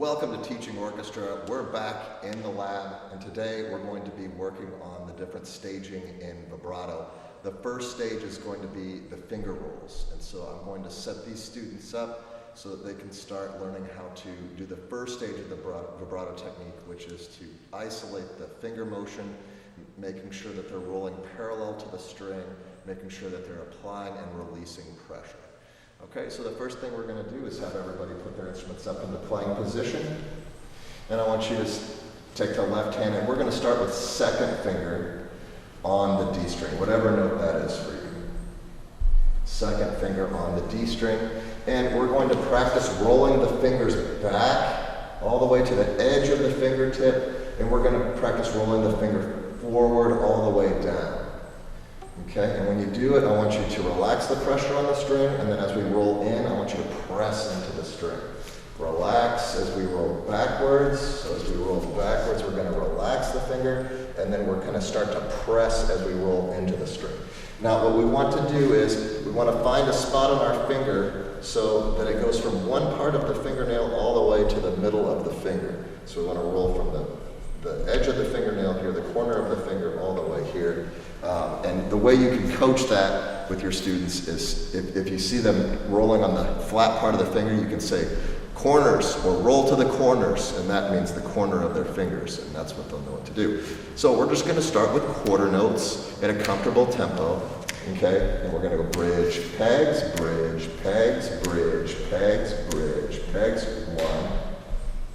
Welcome to Teaching Orchestra. We're back in the lab, and today we're going to be working on the different staging in vibrato. The first stage is going to be the finger rolls, and so I'm going to set these students up so that they can start learning how to do the first stage of the vibrato technique, which is to isolate the finger motion, making sure that they're rolling parallel to the string, making sure that they're applying and releasing pressure. Okay, so the first thing we're going to do is have everybody put their instruments up into playing position. And I want you to take the left hand, and we're going to start with second finger on the D string, whatever note that is for you. Second finger on the D string. And we're going to practice rolling the fingers back all the way to the edge of the fingertip. And we're going to practice rolling the finger forward all the way down. Okay, and when you do it, I want you to relax the pressure on the string, and then as we roll in, I want you to press into the string. Relax as we roll backwards. So as we roll backwards, we're going to relax the finger, and then we're going to start to press as we roll into the string. Now, what we want to do is we want to find a spot on our finger so that it goes from one part of the fingernail all the way to the middle of the finger. So we want to roll from the edge of the fingernail here, the corner of the finger, all the way here. And the way you can coach that with your students is if you see them rolling on the flat part of the finger, you can say corners or roll to the corners, and that means the corner of their fingers, and that's what they'll know what to do. So we're just going to start with quarter notes at a comfortable tempo, okay? And we're going to go bridge, pegs, bridge, pegs, bridge, pegs, bridge, pegs. 1,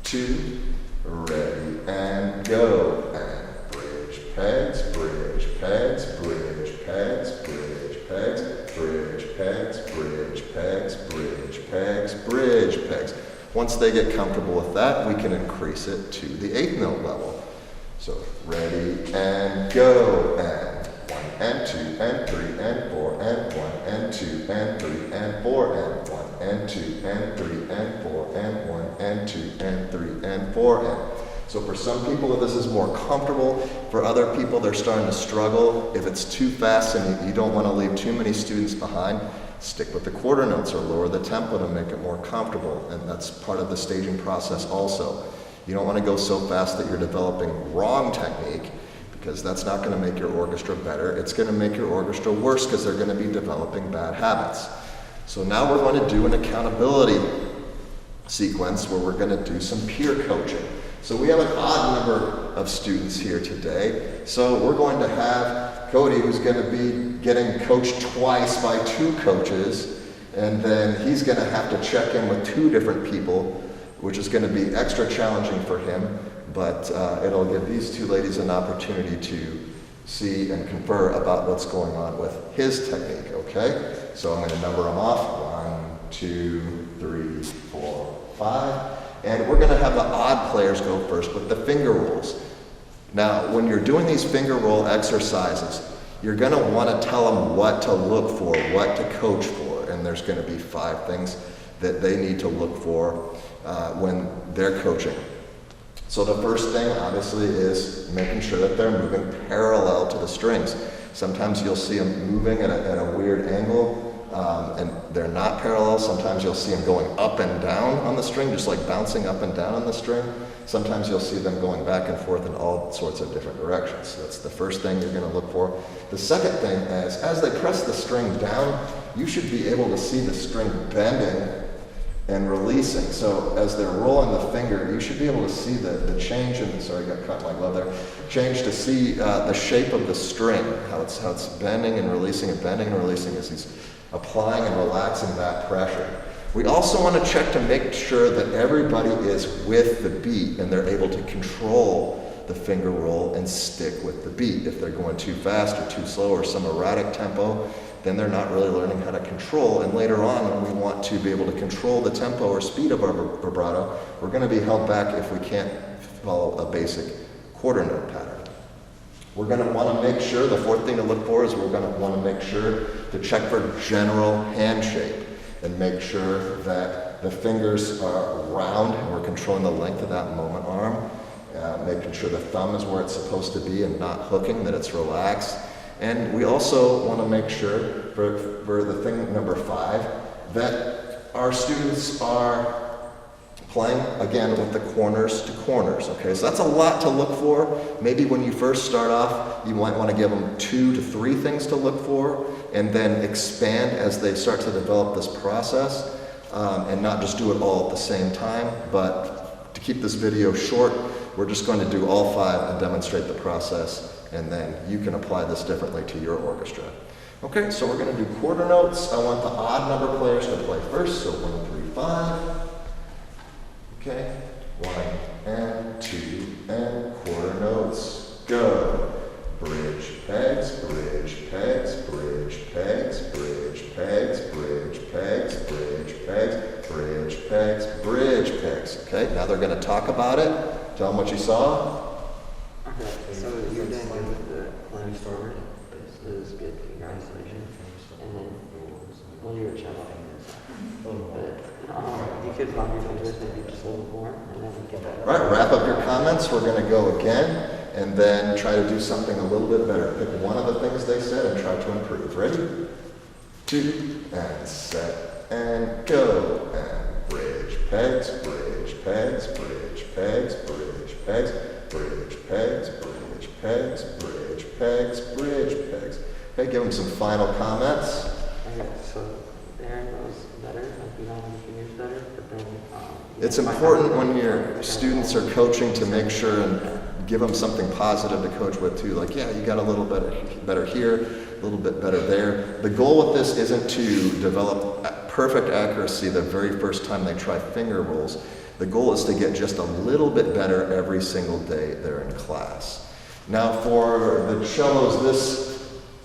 2, ready, and go, and bridge, pegs, bridge, pegs, bridge, pegs, bridge, pegs, bridge, pegs, bridge, pegs, bridge, pegs, bridge, pegs. Once they get comfortable with that, we can increase it to the 8th note level. So ready, and go, and 1, and 2, and 3, and 4, and 1, and 2, and 3, and 4, and 1, and 2, and 3, and 4, and 1, and 2, and 3, and 4, and. So for some people, this is more comfortable. For other people, they're starting to struggle. If it's too fast and you don't want to leave too many students behind, stick with the quarter notes or lower the tempo to make it more comfortable. And that's part of the staging process also. You don't want to go so fast that you're developing wrong technique, because that's not going to make your orchestra better. It's going to make your orchestra worse because they're going to be developing bad habits. So now we're going to do an accountability sequence where we're going to do some peer coaching. So we have an odd number of students here today. So we're going to have Cody, who's going to be getting coached twice by 2 coaches, and then he's going to have to check in with 2 different people, which is going to be extra challenging for him, but it'll give these 2 ladies an opportunity to see and confer about what's going on with his technique, okay? So I'm going to number them off. 1, 2, 3, 4, 5. And we're going to have the odd players go first with the finger rolls. Now, when you're doing these finger roll exercises, you're going to want to tell them what to look for, what to coach for, and there's going to be 5 things that they need to look for when they're coaching. So the first thing, obviously, is making sure that they're moving parallel to the strings. Sometimes you'll see them moving at a weird angle, and they're not parallel. Sometimes you'll see them going up and down on the string, just like bouncing up and down on the string. Sometimes you'll see them going back and forth in all sorts of different directions. So that's the first thing you're going to look for. The second thing is, as they press the string down, you should be able to see the string bending and releasing. So as they're rolling the finger, you should be able to see the change in, sorry, I got caught in my glove there, change to see the shape of the string, how it's bending and releasing, and bending and releasing as he's applying and relaxing that pressure. We also want to check to make sure that everybody is with the beat and they're able to control the finger roll and stick with the beat. If they're going too fast or too slow or some erratic tempo, then they're not really learning how to control. And later on, when we want to be able to control the tempo or speed of our vibrato, we're going to be held back if we can't follow a basic quarter note pattern. We're going to want to make sure, the fourth thing to look for is we're going to want to make sure to check for general hand shape and make sure that the fingers are round and we're controlling the length of that moment arm, making sure the thumb is where it's supposed to be and not hooking, that it's relaxed. And we also want to make sure, for the thing number 5, that our students are Playing, again, with the corners to corners, okay? So that's a lot to look for. Maybe when you first start off, you might want to give them 2 to 3 things to look for, and then expand as they start to develop this process, and not just do it all at the same time. But to keep this video short, we're just going to do all 5 and demonstrate the process, and then you can apply this differently to your orchestra. Okay, so we're going to do quarter notes. I want the odd number players to play first, so 1, 3, 5. Okay, 1 and 2 and quarter notes, go. Bridge, pegs, bridge, pegs, bridge, pegs, bridge, pegs, bridge, pegs, bridge, pegs, bridge, pegs, bridge, pegs. Okay, now they're going to talk about it. Tell them what you saw. Okay, so you're doing good with the playing forward. This is good finger isolation. And then, well, you're a cello. But you could probably do this maybe just a little more, and then we get that. All right, wrap up your comments. We're going to go again, and then try to do something a little bit better. Pick one of the things they said and try to improve. Ready? 2, and set, and go. And bridge, pegs, bridge, pegs, bridge, pegs, bridge, pegs, bridge, pegs, bridge, pegs, bridge, pegs, bridge, pegs. Okay, give them some final comments. Okay, so Aaron knows better, like you know how many fingers better, but then it's important when your students are coaching to make sure and give them something positive to coach with too. Like, yeah, you got a little better here, a little bit better there. The goal with this isn't to develop perfect accuracy the very first time they try finger rolls. The goal is to get just a little bit better every single day they're in class. Now for the cellos, this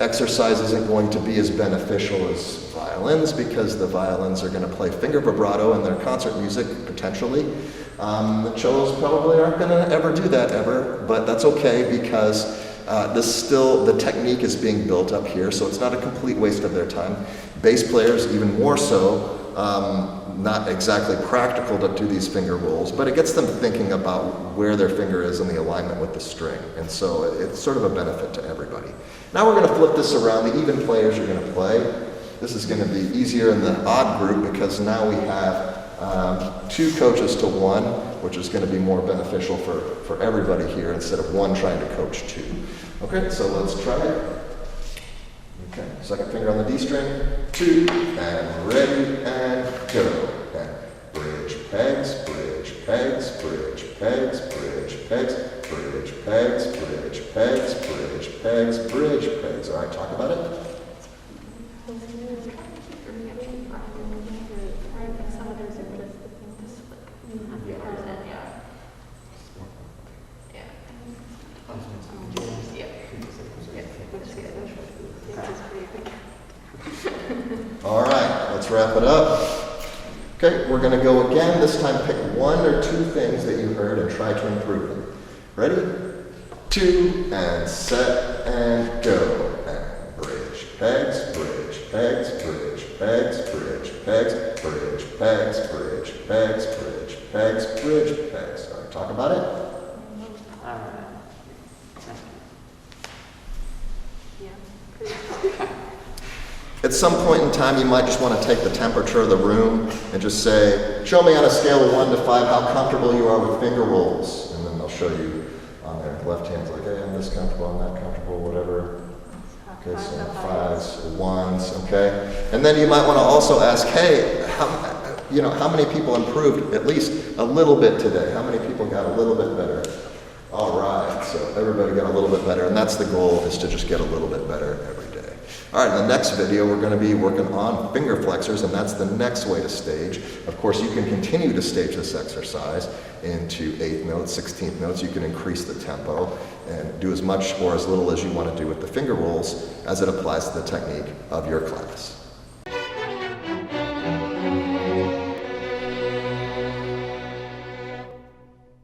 exercise isn't going to be as beneficial as violins because the violins are going to play finger vibrato in their concert music, potentially. The cellos probably aren't going to ever do that ever, but that's okay because the technique is being built up here, so it's not a complete waste of their time. Bass players, even more so, not exactly practical to do these finger rolls, but it gets them thinking about where their finger is in the alignment with the string, and so it's sort of a benefit to everybody. Now we're going to flip this around. The even players are going to play. This is going to be easier in the odd group because now we have 2 coaches to 1, which is going to be more beneficial for everybody here instead of 1 trying to coach 2. Okay, so let's try it. Okay, second finger on the D string, 2, and ready, and go. And bridge, pegs, bridge, pegs, bridge, pegs, bridge, pegs, bridge, pegs, bridge, pegs, bridge, pegs, bridge, pegs. All right, talk about it. All right, let's wrap it up. Okay, we're going to go again. This time pick 1 or 2 things that you heard and try to improve them. Ready? 2, and set, and go. And bridge, pegs, bridge, pegs, bridge, pegs, bridge, pegs, bridge, pegs, bridge, pegs, bridge, pegs, bridge, pegs. All right, talk about it. At some point in time, you might just want to take the temperature of the room and just say, show me on a scale of 1 to 5 how comfortable you are with finger rolls. And then they'll show you on their left hand, like, hey, I'm this comfortable, I'm that comfortable, whatever. Okay, so 5s, 1s, okay? And then you might want to also ask, hey, how many people improved at least a little bit today? How many people got a little bit better? All right, so everybody got a little bit better, and that's the goal, is to just get a little bit better every day. All right, in the next video, we're going to be working on finger flexors, and that's the next way to stage. Of course, you can continue to stage this exercise into 8th notes, 16th notes. You can increase the tempo and do as much or as little as you want to do with the finger rolls as it applies to the technique of your class.